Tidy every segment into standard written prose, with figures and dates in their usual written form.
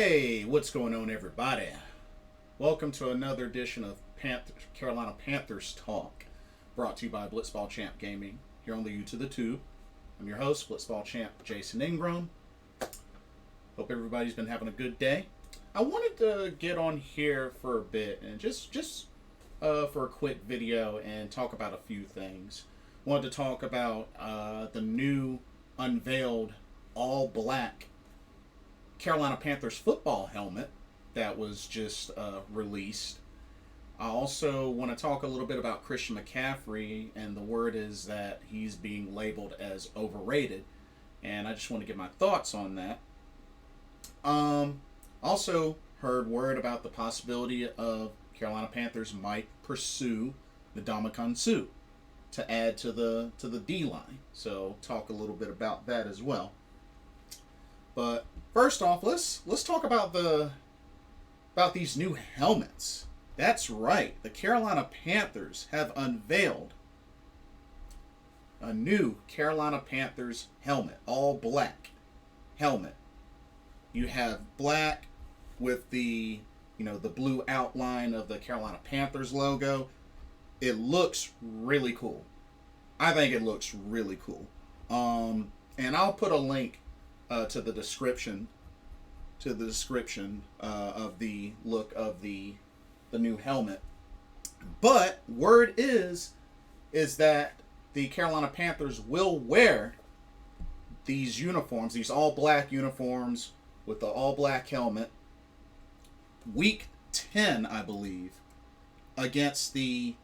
Hey, what's going on, everybody? Welcome to another edition of Carolina Panthers Talk, brought to you by Blitzball Champ Gaming here on the U to the Tube. I'm your host, Blitzball Champ Jason Ingram. Hope everybody's been having a good day. I wanted to get on here for a bit and just for a quick video and talk about a few things. Wanted to talk about the new unveiled all black Carolina Panthers football helmet that was just released. I also want to talk a little bit about Christian McCaffrey, and the word is that he's being labeled as overrated, and I just want to get my thoughts on that. Also heard word about the possibility of Carolina Panthers might pursue the Ndamukong Suh to add to the D line. So talk a little bit about that as well. But first off, let's talk about these new helmets. That's right. The Carolina Panthers have unveiled a new Carolina Panthers helmet, all black helmet. You have black with the blue outline of the Carolina Panthers logo. It looks really cool. I think it looks really cool. And I'll put a link to the description of the look of the new helmet. But word is that the Carolina Panthers will wear these uniforms, these all black uniforms with the all black helmet, week 10, I believe, against the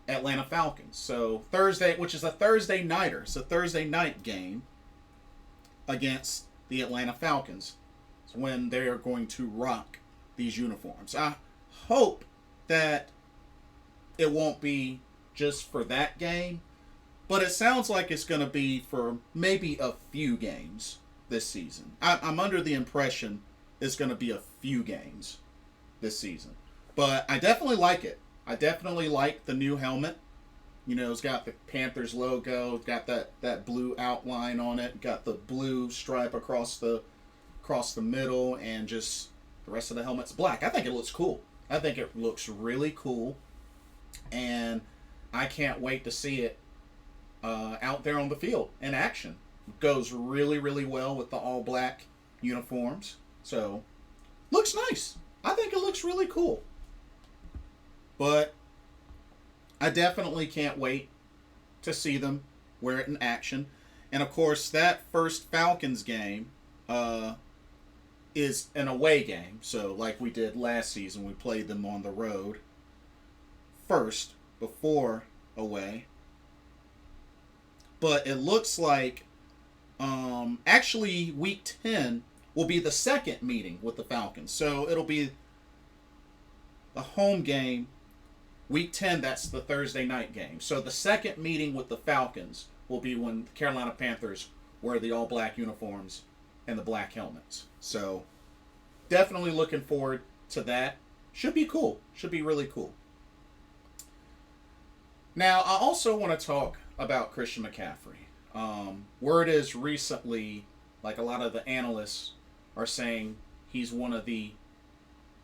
Atlanta Falcons. So Thursday, which is a Thursday nighter. It's a Thursday night game against the Atlanta Falcons. It's when they are going to rock these uniforms. I hope that it won't be just for that game, but it sounds like it's going to be for maybe a few games this season. I'm under the impression it's going to be a few games this season. But I definitely like it. I definitely like the new helmet. You know, it's got the Panthers logo, it's got that blue outline on it, got the blue stripe across the middle, and just the rest of the helmet's black. I think it looks cool. I think it looks really cool, and I can't wait to see it out there on the field in action. It goes really, really well with the all black uniforms. So, looks nice. I think it looks really cool. But I definitely can't wait to see them wear it in action. And of course, that first Falcons game is an away game. So like we did last season, we played them on the road first before away. But it looks like actually week 10 will be the second meeting with the Falcons. So it'll be the home game. Week 10, that's the Thursday night game. So the second meeting with the Falcons will be when the Carolina Panthers wear the all-black uniforms and the black helmets. So definitely looking forward to that. Should be cool. Should be really cool. Now, I also want to talk about Christian McCaffrey. Word is recently, like a lot of the analysts are saying, he's one of the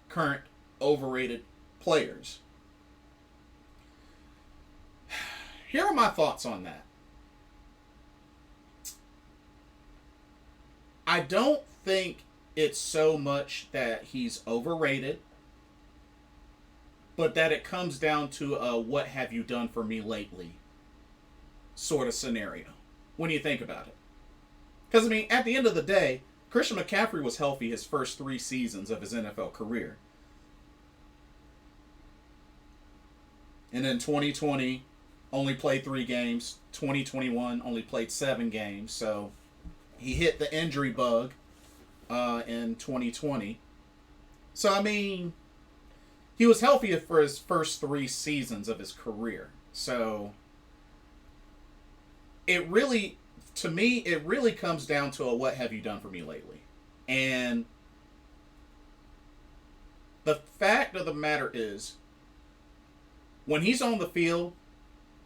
current overrated players. Here are my thoughts on that. I don't think it's so much that he's overrated, but that it comes down to a what have you done for me lately sort of scenario when you think about it. Because, I mean, at the end of the day, Christian McCaffrey was healthy his first 3 seasons of his NFL career. And in 2020... only played 3 games. 2021 only played 7 games. So he hit the injury bug in 2020. So, I mean, he was healthy for his first 3 seasons of his career. So it really, to me, it really comes down to a what have you done for me lately. And the fact of the matter is, when he's on the field,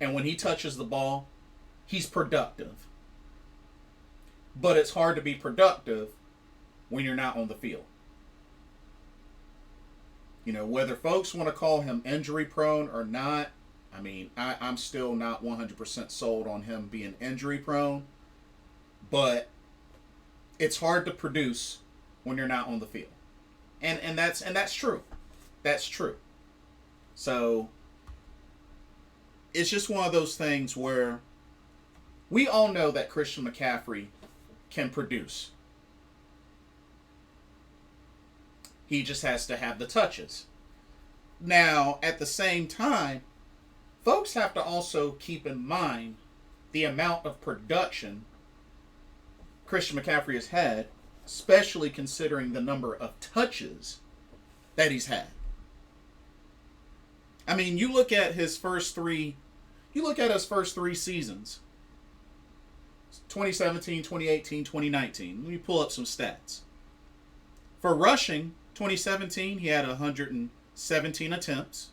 and when he touches the ball, he's productive. But it's hard to be productive when you're not on the field. Whether folks want to call him injury prone or not, I'm still not 100% sold on him being injury prone, but it's hard to produce when you're not on the field. And that's true. That's true. So it's just one of those things where we all know that Christian McCaffrey can produce. He just has to have the touches. Now, at the same time, folks have to also keep in mind the amount of production Christian McCaffrey has had, especially considering the number of touches that he's had. You look at his first three seasons. 2017, 2018, 2019. Let me pull up some stats. For rushing, 2017, he had 117 attempts.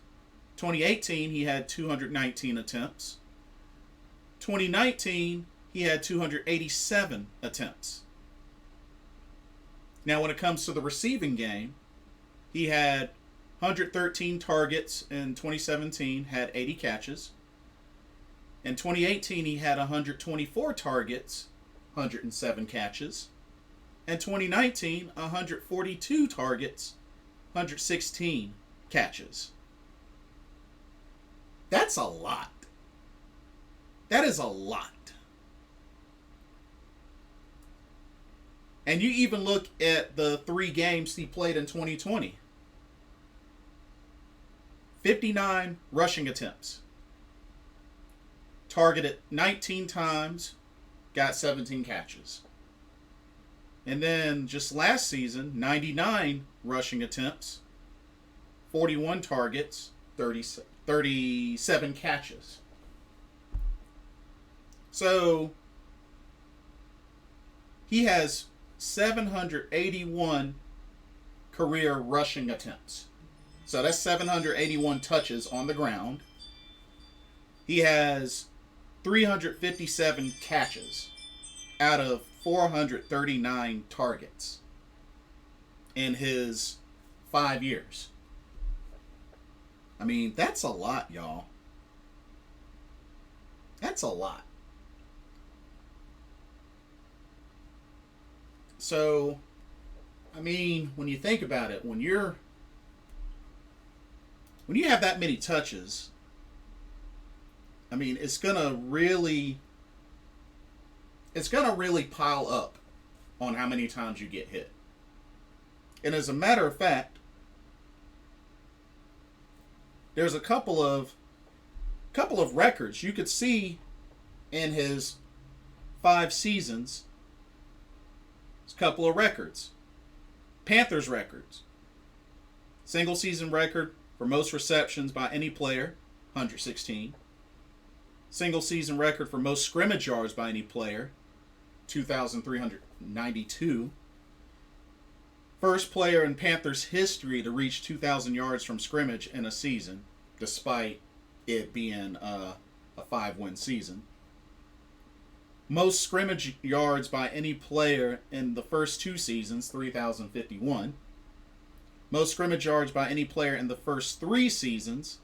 2018, he had 219 attempts. 2019, he had 287 attempts. Now, when it comes to the receiving game, he had 113 targets in 2017, had 80 catches. In 2018, he had 124 targets, 107 catches. In 2019, 142 targets, 116 catches. That's a lot. That is a lot. And you even look at the 3 games he played in 2020. 59 rushing attempts. Targeted 19 times, got 17 catches. And then just last season, 99 rushing attempts, 41 targets, 37 catches. So he has 781 career rushing attempts. So that's 781 touches on the ground. He has 357 catches out of 439 targets in his 5 years. That's a lot, y'all. That's a lot. So, when you think about it, when you have that many touches, it's gonna really pile up on how many times you get hit. And as a matter of fact, there's a couple of records you could see in his 5 seasons. There's a couple of records. Panthers records. Single season record for most receptions by any player, 116. Single season record for most scrimmage yards by any player, 2,392. First player in Panthers history to reach 2,000 yards from scrimmage in a season, despite it being a 5-win season. Most scrimmage yards by any player in the first 2 seasons, 3,051. Most scrimmage yards by any player in the first 3 seasons,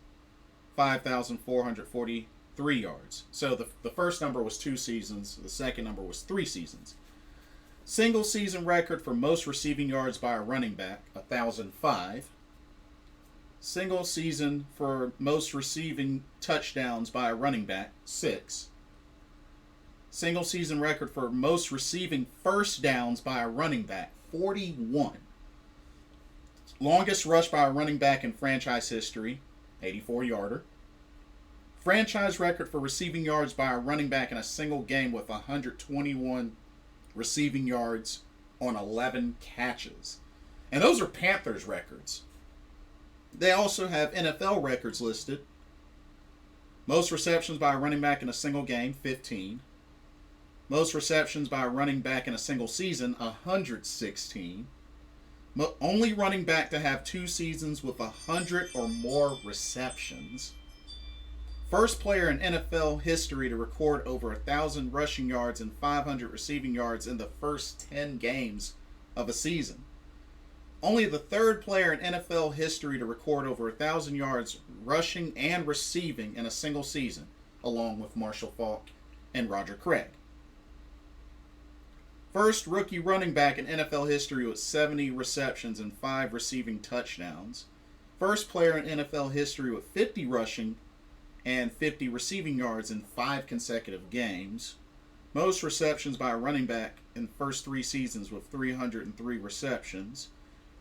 5,443 yards. So the first number was 2 seasons. The second number was 3 seasons. Single season record for most receiving yards by a running back, 1,005. Single season for most receiving touchdowns by a running back, 6. Single season record for most receiving first downs by a running back, 41. Longest rush by a running back in franchise history, 84-yarder. Franchise record for receiving yards by a running back in a single game with 121 receiving yards on 11 catches. And those are Panthers records. They also have NFL records listed. Most receptions by a running back in a single game, 15. Most receptions by a running back in a single season, 116. Only running back to have 2 seasons with 100 or more receptions. First player in NFL history to record over 1,000 rushing yards and 500 receiving yards in the first 10 games of a season. Only the third player in NFL history to record over 1,000 yards rushing and receiving in a single season, along with Marshall Faulk and Roger Craig. First rookie running back in NFL history with 70 receptions and 5 receiving touchdowns. First player in NFL history with 50 rushing and 50 receiving yards in 5 consecutive games. Most receptions by a running back in the first 3 seasons with 303 receptions.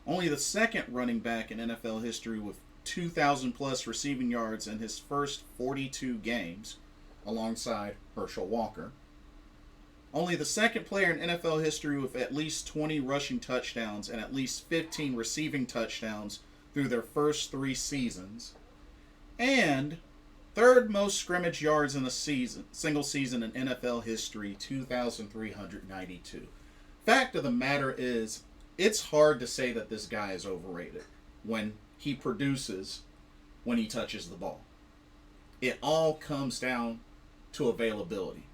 Only the second running back in NFL history with 2,000 plus receiving yards in his first 42 games, alongside Herschel Walker. Only the second player in NFL history with at least 20 rushing touchdowns and at least 15 receiving touchdowns through their first 3 seasons. And third most scrimmage yards in a season, single season in NFL history, 2,392. Fact of the matter is, it's hard to say that this guy is overrated when he produces, when he touches the ball. It all comes down to availability.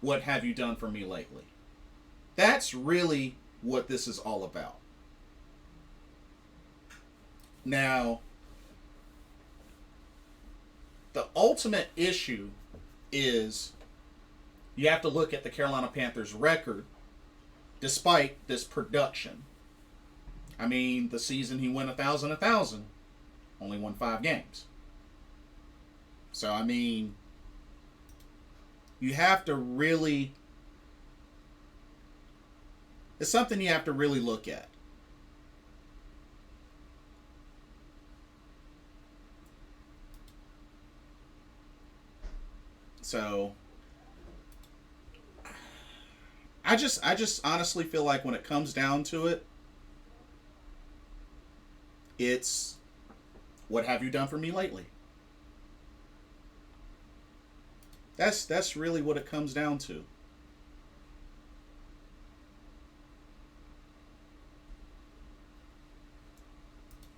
What have you done for me lately? That's really what this is all about. Now, the ultimate issue is you have to look at the Carolina Panthers' record despite this production. I mean, the season he went 1,000, only won 5 games. So, I mean, you have to really, it's something you have to really look at. So, I just honestly feel like when it comes down to it, it's, what have you done for me lately? That's really what it comes down to.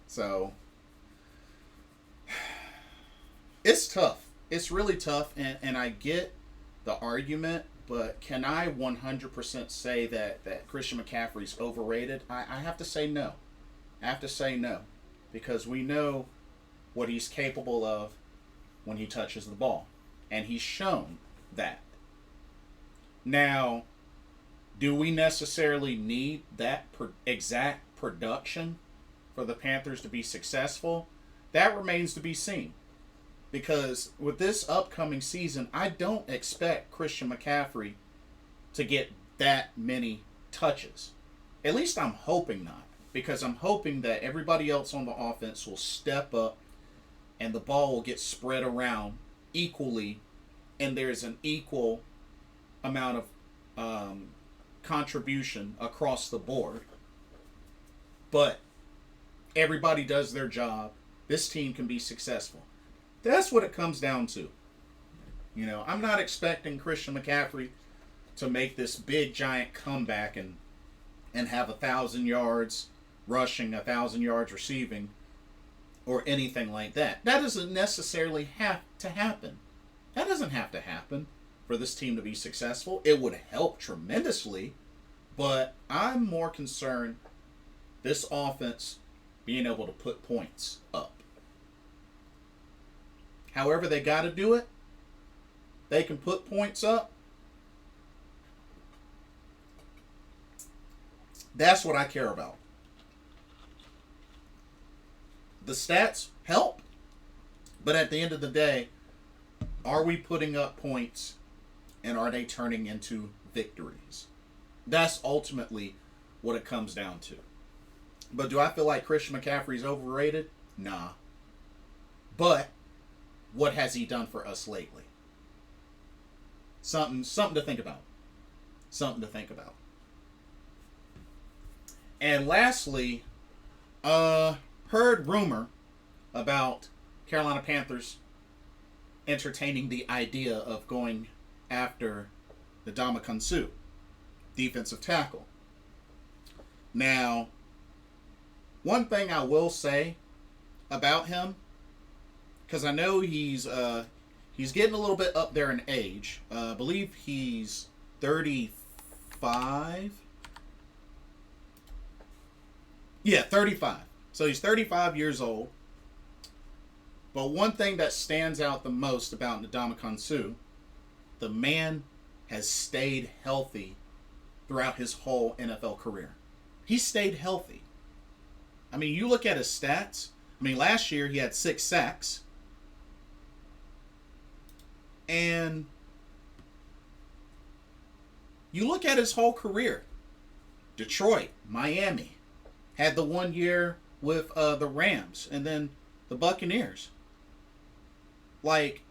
So, it's tough. It's really tough, and I get the argument, but can I 100% say that Christian McCaffrey's overrated? I have to say no. I have to say no. Because we know what he's capable of when he touches the ball. And he's shown that. Now, do we necessarily need that exact production for the Panthers to be successful? That remains to be seen. Because with this upcoming season, I don't expect Christian McCaffrey to get that many touches. At least I'm hoping not. Because I'm hoping that everybody else on the offense will step up and the ball will get spread around equally, and there's an equal amount of contribution across the board. But everybody does their job. This team can be successful. That's what it comes down to. You know, I'm not expecting Christian McCaffrey to make this big giant comeback and have 1,000 yards rushing, 1,000 yards receiving, or anything like that. That doesn't necessarily have to happen. That doesn't have to happen for this team to be successful. It would help tremendously, but I'm more concerned this offense being able to put points up. However they got to do it, they can put points up. That's what I care about. The stats help, but at the end of the day, are we putting up points and are they turning into victories? That's ultimately what it comes down to. But do I feel like Christian McCaffrey's overrated? Nah. But what has he done for us lately? Something to think about. Something to think about. And lastly, heard rumor about Carolina Panthers entertaining the idea of going after the Ndamukong Suh, defensive tackle. Now, one thing I will say about him, because I know he's getting a little bit up there in age. I believe he's 35. Yeah, 35. So he's 35 years old. But one thing that stands out the most about Ndamukong Suh, the man has stayed healthy throughout his whole NFL career. He stayed healthy. I mean, you look at his stats. I mean, last year he had 6 sacks. And you look at his whole career. Detroit, Miami, had the 1 year with the Rams, and then the Buccaneers. Like,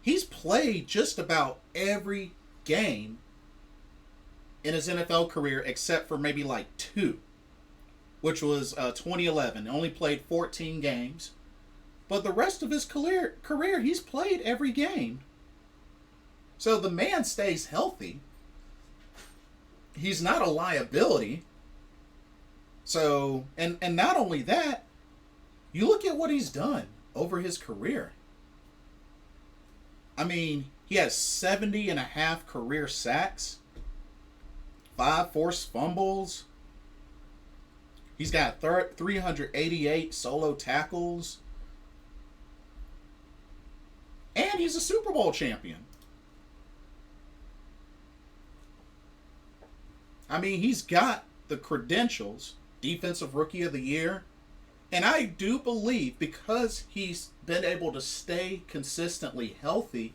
he's played just about every game in his NFL career except for maybe like 2, which was 2011. Only played 14 games. But the rest of his career, he's played every game. So the man stays healthy. He's not a liability. So, and not only that, you look at what he's done over his career. I mean, he has 70.5 career sacks, 5 forced fumbles. He's got 388 solo tackles. And he's a Super Bowl champion. I mean, he's got the credentials, Defensive Rookie of the Year. And I do believe because he's been able to stay consistently healthy,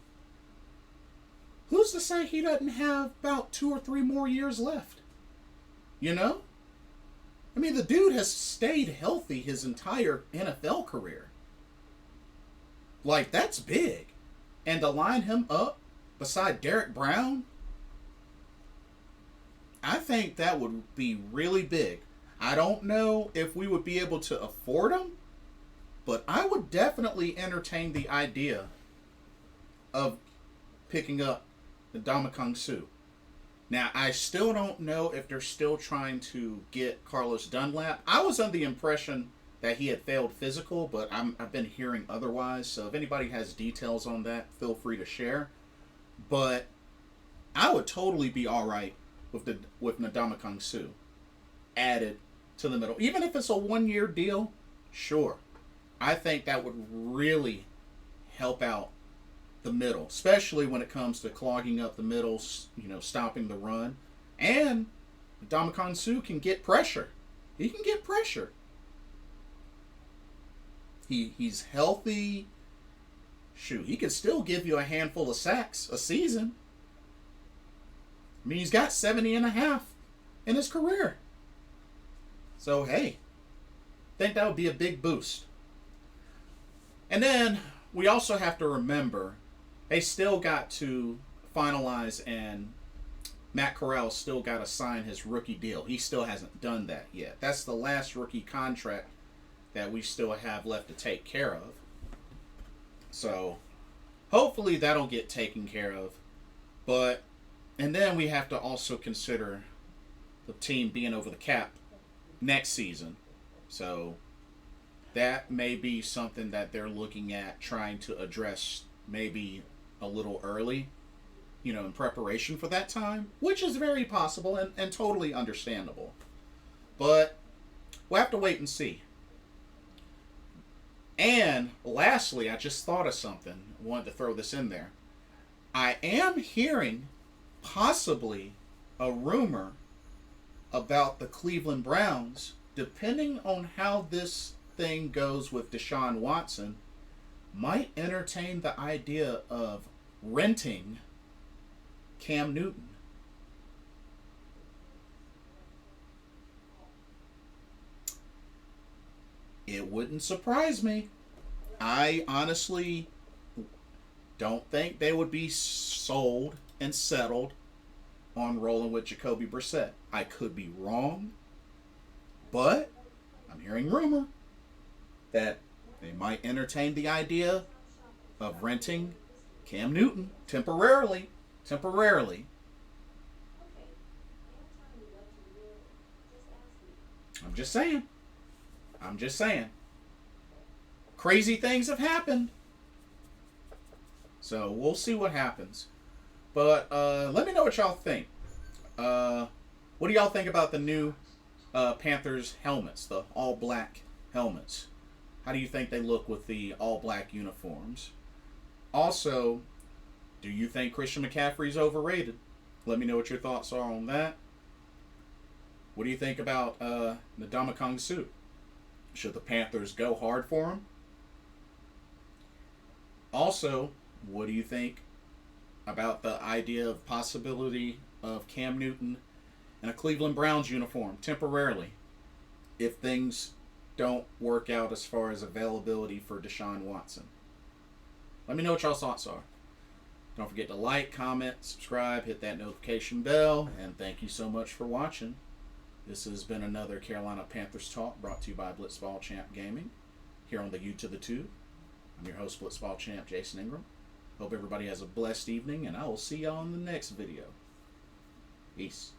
who's to say he doesn't have about 2 or 3 more years left? You know? I mean, the dude has stayed healthy his entire NFL career. Like, that's big. And to line him up beside Derek Brown, I think that would be really big. I don't know if we would be able to afford him, but I would definitely entertain the idea of picking up the Ndamukong Suh. Now, I still don't know if they're still trying to get Carlos Dunlap. I was under the impression that he had failed physical, but I've been hearing otherwise. So if anybody has details on that, feel free to share. But I would totally be all right with Ndamukong Suh added to the middle. Even if it's a 1-year deal, sure. I think that would really help out the middle, especially when it comes to clogging up the middle, you know, stopping the run. And Ndamukong Suh can get pressure. He can get pressure. He's healthy. Shoot, he could still give you a handful of sacks a season. I mean, he's got 70.5 in his career. So, hey, I think that would be a big boost. And then we also have to remember they still got to finalize, and Matt Corral still got to sign his rookie deal. He still hasn't done that yet. That's the last rookie contract that we still have left to take care of. So hopefully that'll get taken care of. And then we have to also consider the team being over the cap next season. So that may be something that they're looking at trying to address maybe a little early, you know, in preparation for that time, which is very possible and totally understandable. But we'll have to wait and see. And lastly, I just thought of something. I wanted to throw this in there. I am hearing possibly a rumor about the Cleveland Browns, depending on how this thing goes with Deshaun Watson, might entertain the idea of renting Cam Newton. It wouldn't surprise me. I honestly don't think they would be sold and settled on rolling with Jacoby Brissett. I could be wrong, but I'm hearing rumor that they might entertain the idea of renting Cam Newton temporarily. I'm just saying. Crazy things have happened. So we'll see what happens. But let me know what y'all think. What do y'all think about the new Panthers helmets, the all black helmets. How do you think they look with the all black uniforms? Also, do you think Christian McCaffrey is overrated? Let me know what your thoughts are on that. What do you think about Ndamukong Suh? Should the Panthers go hard for him? Also, what do you think about the idea of possibility of Cam Newton in a Cleveland Browns uniform temporarily if things don't work out as far as availability for Deshaun Watson? Let me know what y'all's thoughts are. Don't forget to like, comment, subscribe, hit that notification bell, and thank you so much for watching. This has been another Carolina Panthers Talk brought to you by Blitzball Champ Gaming here on the U to the Two. I'm your host, Blitzball Champ Jason Ingram. Hope everybody has a blessed evening, and I will see y'all in the next video. Peace.